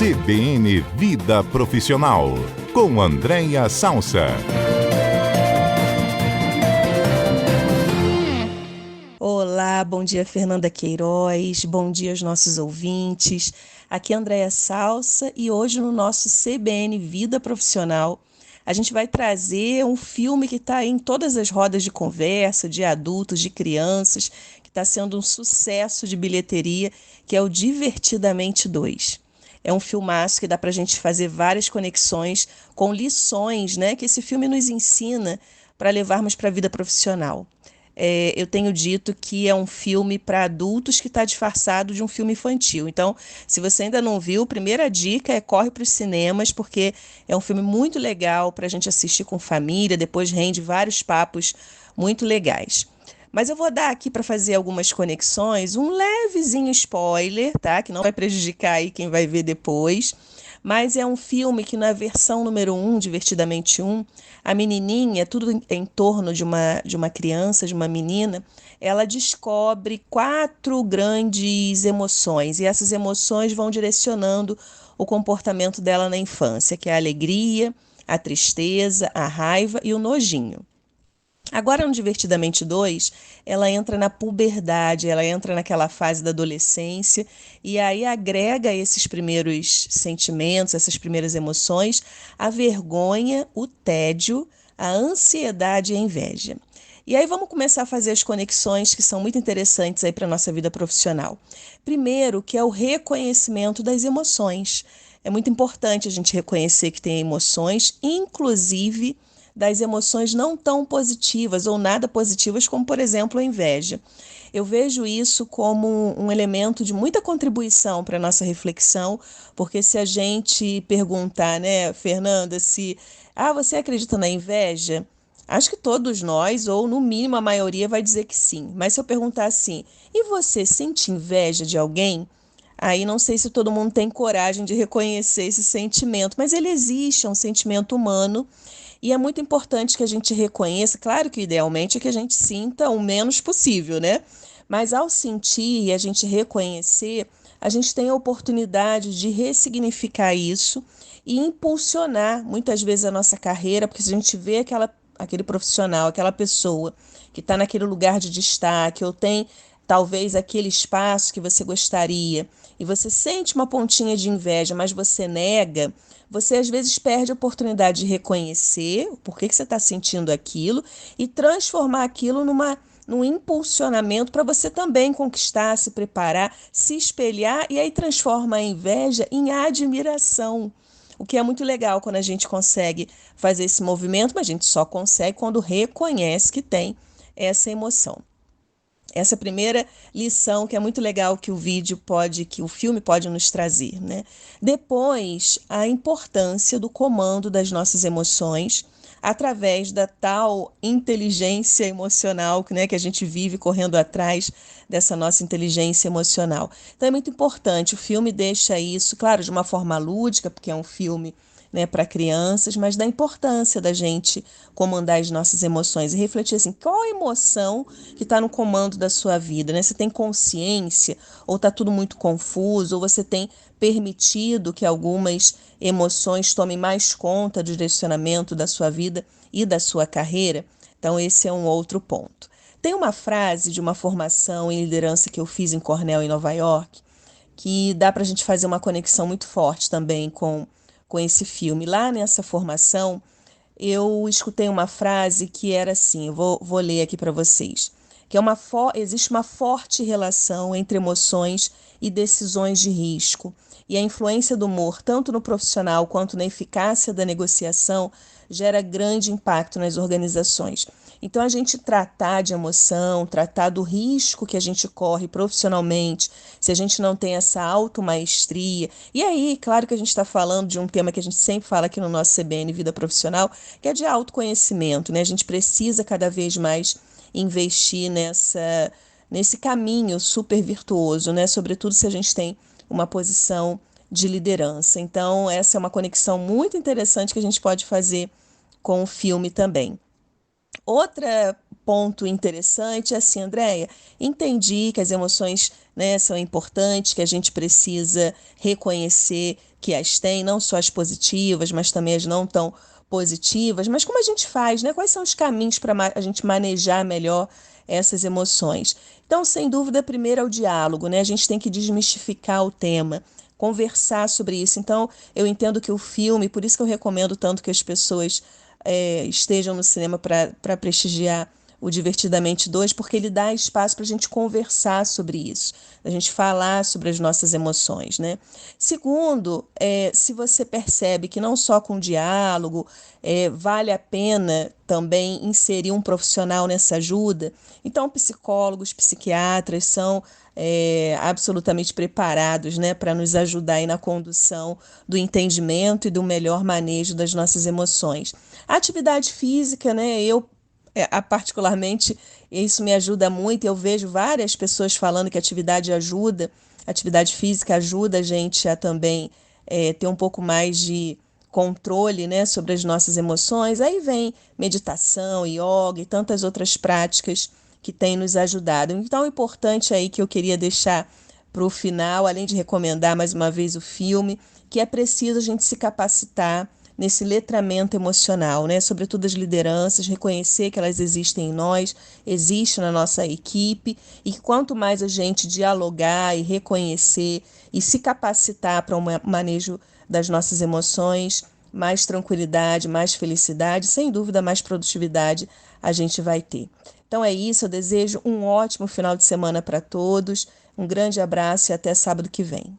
CBN Vida Profissional, com Andréia Salsa. Olá, bom dia Fernanda Queiroz, bom dia aos nossos ouvintes. Aqui é Andréia Salsa e hoje no nosso CBN Vida Profissional a gente vai trazer um filme que está em todas as rodas de conversa, de adultos, de crianças, que está sendo um sucesso de bilheteria, que é o Divertidamente 2. É um filmaço que dá para a gente fazer várias conexões com lições, né, que esse filme nos ensina para levarmos para a vida profissional. Eu tenho dito que é um filme para adultos que está disfarçado de um filme infantil. Então, se você ainda não viu, a primeira dica é corre para os cinemas, porque é um filme muito legal para a gente assistir com família, depois rende vários papos muito legais. Mas eu vou dar aqui para fazer algumas conexões, um levezinho spoiler, tá? Que não vai prejudicar aí quem vai ver depois. Mas é um filme que na versão número 1, Divertidamente 1, a menininha, tudo em torno de uma criança, de uma menina, ela descobre 4 grandes emoções e essas emoções vão direcionando o comportamento dela na infância, que é a alegria, a tristeza, a raiva e o nojinho. Agora, no Divertidamente 2, ela entra na puberdade, ela entra naquela fase da adolescência e aí agrega a esses primeiros sentimentos, essas primeiras emoções, a vergonha, o tédio, a ansiedade e a inveja. E aí vamos começar a fazer as conexões que são muito interessantes aí para a nossa vida profissional. Primeiro, que é o reconhecimento das emoções. É muito importante a gente reconhecer que tem emoções, inclusive das emoções não tão positivas ou nada positivas, como, por exemplo, a inveja. Eu vejo isso como um elemento de muita contribuição para a nossa reflexão, porque se a gente perguntar, né, Fernanda, se você acredita na inveja? Acho que todos nós, ou no mínimo a maioria, vai dizer que sim. Mas se eu perguntar assim, e você sente inveja de alguém? Aí não sei se todo mundo tem coragem de reconhecer esse sentimento, mas ele existe, é um sentimento humano e é muito importante que a gente reconheça, claro que idealmente é que a gente sinta o menos possível, né? Mas ao sentir e a gente reconhecer, a gente tem a oportunidade de ressignificar isso e impulsionar muitas vezes a nossa carreira, porque se a gente vê aquele profissional, aquela pessoa que está naquele lugar de destaque ou tem talvez aquele espaço que você gostaria e você sente uma pontinha de inveja, mas você nega, você às vezes perde a oportunidade de reconhecer o porquê que você está sentindo aquilo e transformar aquilo num impulsionamento para você também conquistar, se preparar, se espelhar e aí transforma a inveja em admiração. O que é muito legal quando a gente consegue fazer esse movimento, mas a gente só consegue quando reconhece que tem essa emoção. Essa primeira lição que é muito legal que o filme pode nos trazer, né? Depois, a importância do comando das nossas emoções através da tal inteligência emocional, né, que a gente vive correndo atrás dessa nossa inteligência emocional. Então é muito importante, o filme deixa isso, claro, de uma forma lúdica, porque é um filme, né, para crianças, mas da importância da gente comandar as nossas emoções e refletir assim, qual a emoção que está no comando da sua vida, né? Você tem consciência ou está tudo muito confuso, ou você tem permitido que algumas emoções tomem mais conta do direcionamento da sua vida e da sua carreira? Então esse é um outro ponto. Tem uma frase de uma formação em liderança que eu fiz em Cornell, em Nova York, que dá para a gente fazer uma conexão muito forte também com esse filme. Lá nessa formação, eu escutei uma frase que era assim, eu vou ler aqui para vocês, que existe uma forte relação entre emoções e decisões de risco, e a influência do humor, tanto no profissional quanto na eficácia da negociação, gera grande impacto nas organizações. Então, a gente tratar de emoção, tratar do risco que a gente corre profissionalmente, se a gente não tem essa automaestria. E aí, claro que a gente está falando de um tema que a gente sempre fala aqui no nosso CBN Vida Profissional, que é de autoconhecimento, né? A gente precisa cada vez mais investir nesse caminho super virtuoso, né? Sobretudo se a gente tem uma posição de liderança. Então, essa é uma conexão muito interessante que a gente pode fazer com o filme também. Outro ponto interessante é assim, Andréia, entendi que as emoções, né, são importantes, que a gente precisa reconhecer, que as têm, não só as positivas, mas também as não tão positivas, mas como a gente faz, né? Quais são os caminhos para a gente manejar melhor essas emoções? Então, sem dúvida, primeiro é o diálogo, né? A gente tem que desmistificar o tema, conversar sobre isso. Então, eu entendo que o filme, por isso que eu recomendo tanto que as pessoas estejam no cinema para prestigiar o Divertidamente 2, porque ele dá espaço para a gente conversar sobre isso, a gente falar sobre as nossas emoções, né? Segundo, se você percebe que não só com diálogo vale a pena também inserir um profissional nessa ajuda, então psicólogos, psiquiatras são absolutamente preparados, né, para nos ajudar aí na condução do entendimento e do melhor manejo das nossas emoções. A atividade física, né, particularmente, isso me ajuda muito. Eu vejo várias pessoas falando que atividade física ajuda a gente a também ter um pouco mais de controle, né, sobre as nossas emoções. Aí vem meditação, yoga e tantas outras práticas que têm nos ajudado. Então, o importante aí que eu queria deixar para o final, além de recomendar mais uma vez o filme, que é preciso a gente se capacitar nesse letramento emocional, né? Sobretudo as lideranças, reconhecer que elas existem em nós, existem na nossa equipe, e que quanto mais a gente dialogar e reconhecer e se capacitar para um manejo das nossas emoções, mais tranquilidade, mais felicidade, sem dúvida mais produtividade a gente vai ter. Então é isso, eu desejo um ótimo final de semana para todos, um grande abraço e até sábado que vem.